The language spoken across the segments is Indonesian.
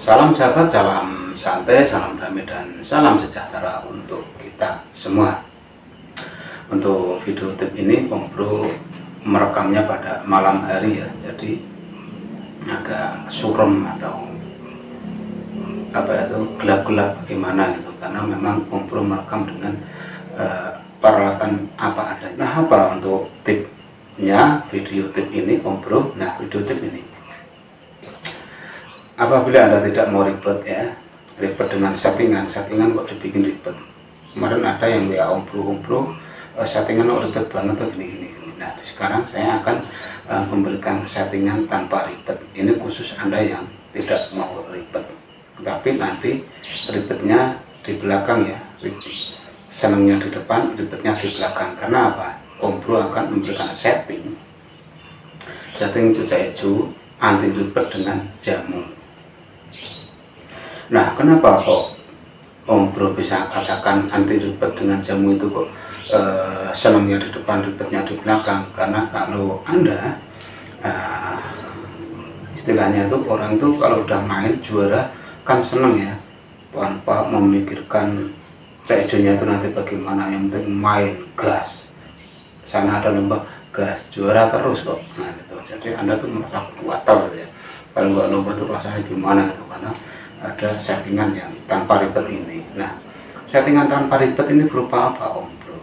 Salam sahabat, salam santai, salam damai, dan salam sejahtera untuk kita semua. Untuk video tip ini Om Bro merekamnya pada malam hari ya, jadi agak suram atau gelap-gelap bagaimana gitu, karena memang Om Bro merekam dengan peralatan apa adanya. Nah, apa untuk tipnya video tip ini Om Bro? Nah, video tip ini apabila Anda tidak mau ribet dengan settingan kok dibikin ribet. Kemarin ada yang WA Om Bro, settingan ribet banget tuh gini. Nah, sekarang saya akan memberikan settingan tanpa ribet. Ini khusus Anda yang tidak mau ribet, tapi nanti ribetnya di belakang ya, senangnya di depan, ribetnya di belakang. Karena apa? Om Bro akan memberikan setting cuaca hijau anti ribet dengan jamu. Nah, kenapa kok Om Bro bisa katakan anti ribet dengan jamu itu kok senangnya di depan, ribetnya di belakang? Karena kalau Anda istilahnya itu orang tuh kalau udah main juara kan seneng ya, tanpa memikirkan hijaunya itu nanti bagaimana, yang penting main gas, sana ada lomba gas, juara terus kok. Nah gitu, jadi Anda tuh merasa kuatal gitu ya. Kalau nggak lomba tuh rasanya gimana gitu, karena ada settingan yang tanpa ribet ini. Nah, settingan tanpa ribet ini berupa apa Om Bro?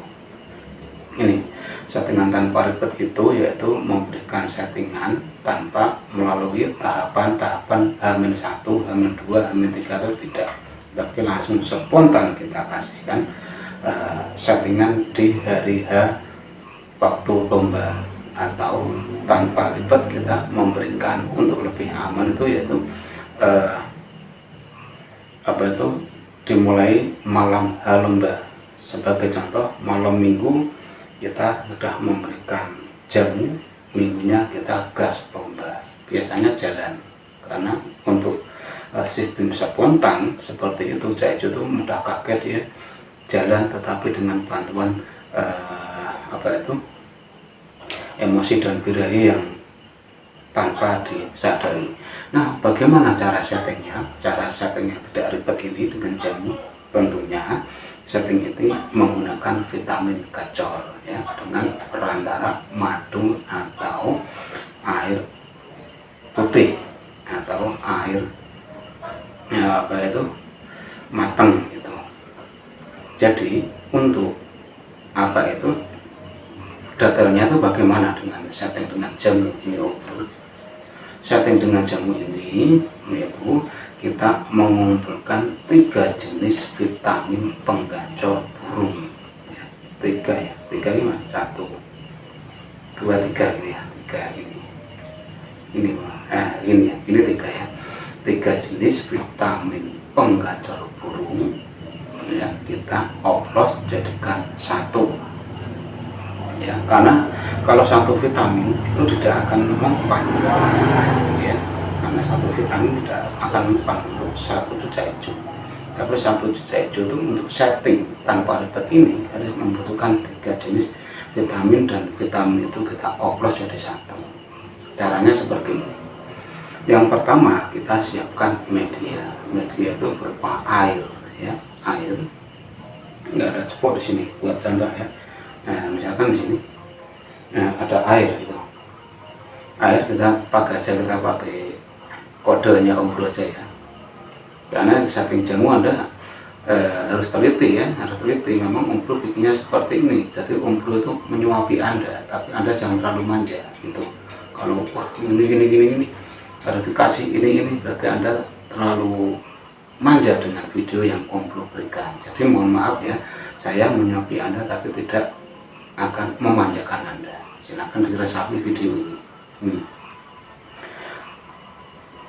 Ini settingan tanpa ribet itu yaitu memberikan settingan tanpa melalui tahapan-tahapan H-1, H-2, H-3 atau tidak, tapi langsung spontan kita kasihkan settingan di hari H waktu lomba, atau tanpa ribet kita memberikan untuk lebih aman itu yaitu dimulai malam H lomba. Sebagai contoh, malam minggu kita sudah memberikan jamu, minggunya kita gas lomba, biasanya jalan. Karena untuk sistem spontan seperti itu, Caijo itu mudah kaget ya, jalan, tetapi dengan bantuan emosi dan birahi yang tanpa disadari. Nah, bagaimana cara settingnya? Cara settingnya tidak ribet ini dengan jamu. Tentunya setting itu menggunakan vitamin gacor ya, dengan perantara madu atau air putih atau air matang gitu. Jadi untuk detailnya itu bagaimana dengan setting dengan jamu ini Om Bro? Setting dengan jamu ini yaitu kita mengumpulkan 3 jenis vitamin penggacor burung ya, 3 gimana? 1, 2, 3 ini ya, 3 ini 3 ya, 3 jenis vitamin penggacor burung ya, kita oplos jadikan 1 ya, karena kalau 1 vitamin itu tidak akan mempan ya, karena 1 vitamin tidak akan mempan untuk 1 cuca hijau. Tapi 1 cuca hijau itu untuk setting tanpa ribet ini harus membutuhkan 3 jenis vitamin, dan vitamin itu kita oplos jadi 1. Caranya seperti ini. Yang pertama, kita siapkan media itu berupa air ya, air, nggak ada cepok di sini buat contoh ya. Nah, misalkan di sini ada air gitu. Air kita pakai kodenya Om Bro aja ya. Karena setting jamu Anda harus teliti ya, memang Om Bro bikinnya seperti ini. Jadi Om Bro itu menyuapi Anda, tapi Anda jangan terlalu manja gitu. Kalau wah ini harus dikasih ini berarti Anda terlalu manja dengan video yang Om Bro berikan. Jadi mohon maaf ya, saya menyuapi Anda tapi tidak akan memanjakan Anda. Silahkan diresapi video ini.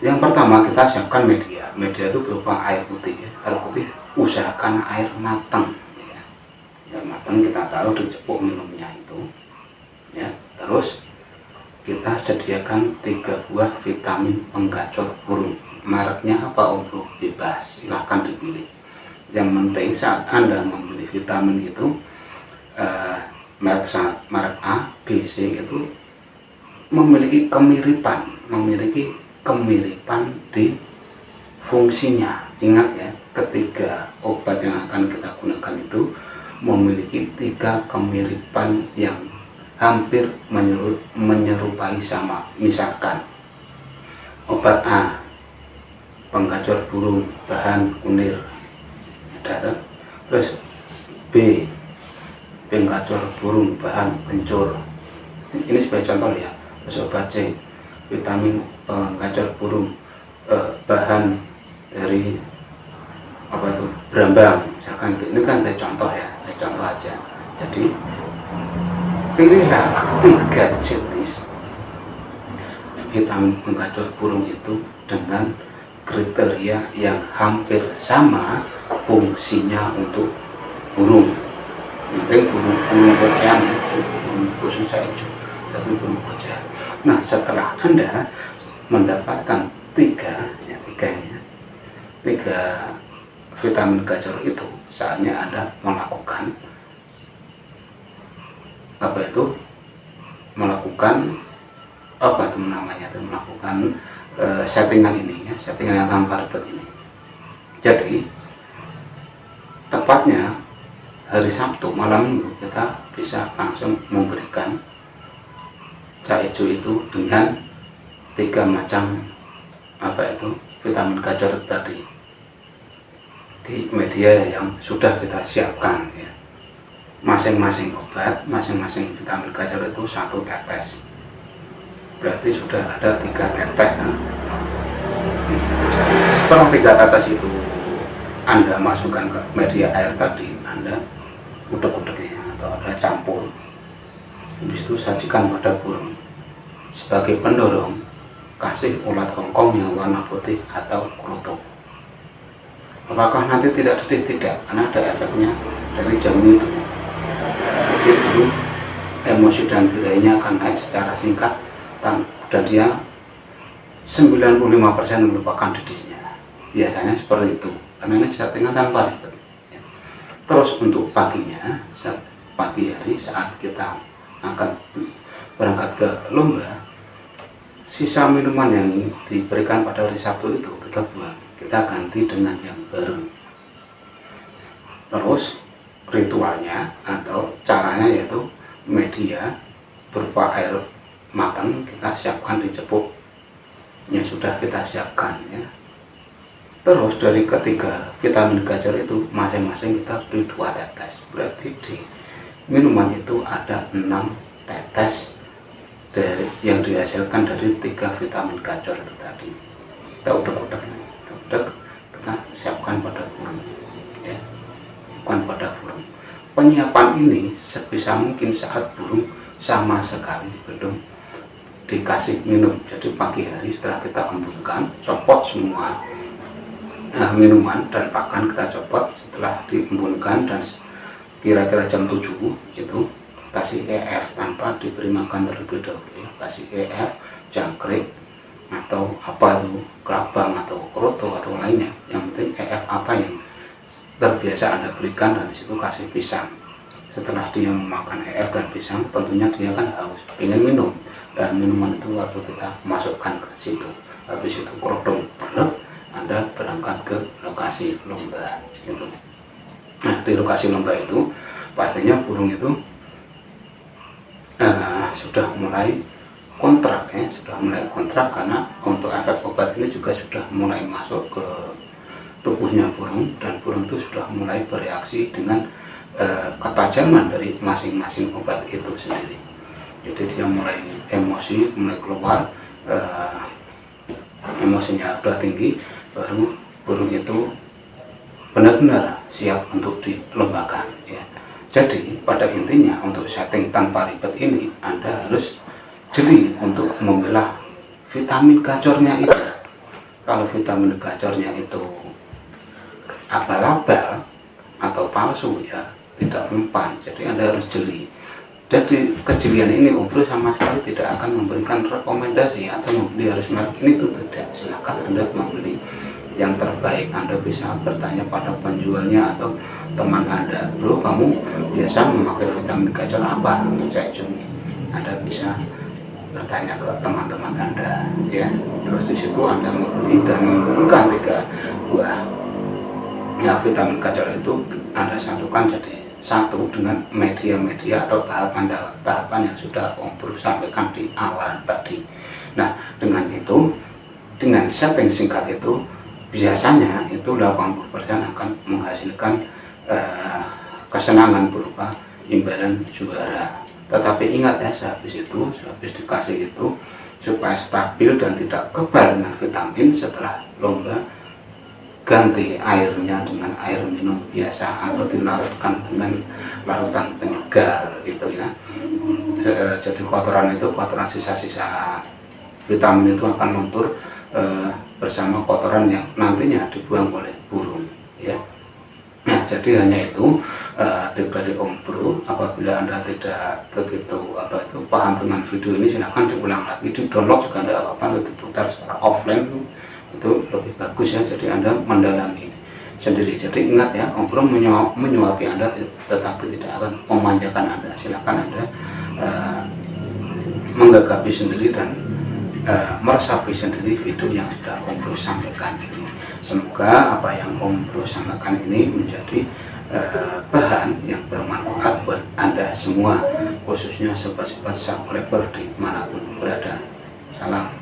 Yang pertama, kita siapkan media itu berupa air putih ya. Air putih usahakan air matang ya. Air matang kita taruh di cepuk minumnya itu ya. Terus kita sediakan 3 buah vitamin penggacor burung. Mereknya apa Om Bro? Bebas, silahkan dipilih. Yang penting saat Anda membeli vitamin itu merek A, B, C itu memiliki kemiripan di fungsinya, ingat ya, ketiga obat yang akan kita gunakan itu memiliki 3 kemiripan yang hampir menyerupai sama. Misalkan obat A, penggacor burung bahan kunir, ada. Terus B, penggacor burung bahan kencur, ini sebagai contoh ya. Terus obat C, vitamin penggacor burung bahan dari apa itu, berambang, misalkan. Ini kan saya contoh ya, saya contoh aja. Jadi pilihlah 3 jenis vitamin penggacor burung itu dengan kriteria yang hampir sama fungsinya untuk burung. Mungkin burung kocean ya, burung khusus hijau, tapi burung kocean. Nah, setelah Anda mendapatkan 3 vitamin gacor itu, saatnya Anda melakukan melakukan settingan ini ya, settingan yang tanpa ribet ini. Jadi tepatnya hari Sabtu malam Minggu kita bisa langsung memberikan cak hijau itu dengan 3 macam vitamin gacor tadi di media yang sudah kita siapkan ya. Masing-masing obat, masing-masing vitamin gacor itu 1 tetes, berarti sudah ada 3 tetes. Nah, setelah 3 tetes itu Anda masukkan ke media air tadi, Anda utek-utek ya, atau ada campur, habis itu sajikan pada burung. Sebagai pendorong, kasih ulat kongkong yang warna putih atau kerutuk. Apakah nanti tidak dedis? Tidak, karena ada efeknya dari jamu itu. Jadi burung emosi dan birainya akan naik secara singkat, dan dia 95% melupakan dedisnya. Biasanya seperti itu, karena ini settingan tanpa ribet. Terus untuk paginya, pagi hari saat kita akan berangkat ke lomba, sisa minuman yang diberikan pada hari Sabtu itu kita buang, kita ganti dengan yang baru. Terus ritualnya atau caranya yaitu media berupa air matang kita siapkan di cepuk yang sudah kita siapkan ya. Terus dari ketiga vitamin gacor itu masing-masing kita beri 2 tetes, berarti di minuman itu ada 6 tetes dari yang dihasilkan dari 3 vitamin gacor itu tadi. Kita udah kita siapkan pada burung ya, bukan pada burung. Penyiapan ini sebisa mungkin saat burung sama sekali belum dikasih minum. Jadi pagi hari setelah kita embunkan, copot semua minuman dan pakan, kita copot setelah diembunkan, dan kira-kira jam 7 itu kasih EF tanpa diberi makan terlebih dahulu. Kasih EF, jangkrik atau apa itu, kelabang atau kroto atau lainnya, yang penting EF apa yang terbiasa Anda berikan, dan disitu kasih pisang. Setelah dia memakan EF dan pisang, tentunya dia kan haus, ingin minum, dan minuman itu waktu kita masukkan ke situ. Habis itu kerodong berat, Anda berangkat ke lokasi lomba gitu. Nah, di lokasi lomba itu pastinya burung itu sudah mulai kontrak ya, karena untuk efek obat ini juga sudah mulai masuk ke tubuhnya burung, dan burung itu sudah mulai bereaksi dengan ketajaman dari masing-masing obat itu sendiri. Jadi dia mulai emosi, mulai keluar, emosinya sudah tinggi, baru burung itu benar-benar siap untuk dilombakan ya. Jadi pada intinya untuk setting tanpa ribet ini, Anda harus jeli untuk memilah vitamin gacornya itu. Kalau vitamin gacornya itu abal-abal atau palsu ya tidak mempan, jadi Anda harus jeli. Jadi kejelian ini Obro sama sekali tidak akan memberikan rekomendasi atau membeli harus merek ini, itu tidak. Silakan Anda membeli yang terbaik. Anda bisa bertanya pada penjualnya atau teman Anda, bro kamu biasa memakai vitamin gacor apa untuk cacing? Anda bisa bertanya ke teman-teman Anda ya. Terus di situ Anda membeli dan menggabungkan 3 buah ya vitamin gacor itu Anda satukan jadi satu dengan media-media atau tahapan-tahapan yang sudah Om Bro sampaikan di awal tadi. Nah, dengan itu, dengan setting singkat itu, biasanya itu 80% akan menghasilkan kesenangan berupa imbalan juara. Tetapi ingat ya, sehabis dikasih itu, supaya stabil dan tidak kebal dengan vitamin setelah lomba, ganti airnya dengan air minum biasa atau dilarutkan dengan larutan penyegar gitu ya. Jadi kotoran sisa-sisa vitamin itu akan luntur bersama kotoran yang nantinya dibuang oleh burung ya. Nah, jadi hanya itu tips dari Om Bro. Apabila Anda tidak begitu paham dengan video ini, silahkan diulang lagi, di download juga tidak apa-apa, atau diputar secara offline itu lebih bagus ya. Jadi Anda mendalami sendiri. Jadi ingat ya, Om Bro menyuapi Anda tetapi tidak akan memanjakan Anda. Silahkan Anda menggagapi sendiri dan meresapi sendiri video yang sudah Om Bro sampaikan ini. Semoga apa yang Om Bro sampaikan ini menjadi bahan yang bermanfaat buat Anda semua, khususnya sobat-sobat subscriber dimanapun berada. Salam.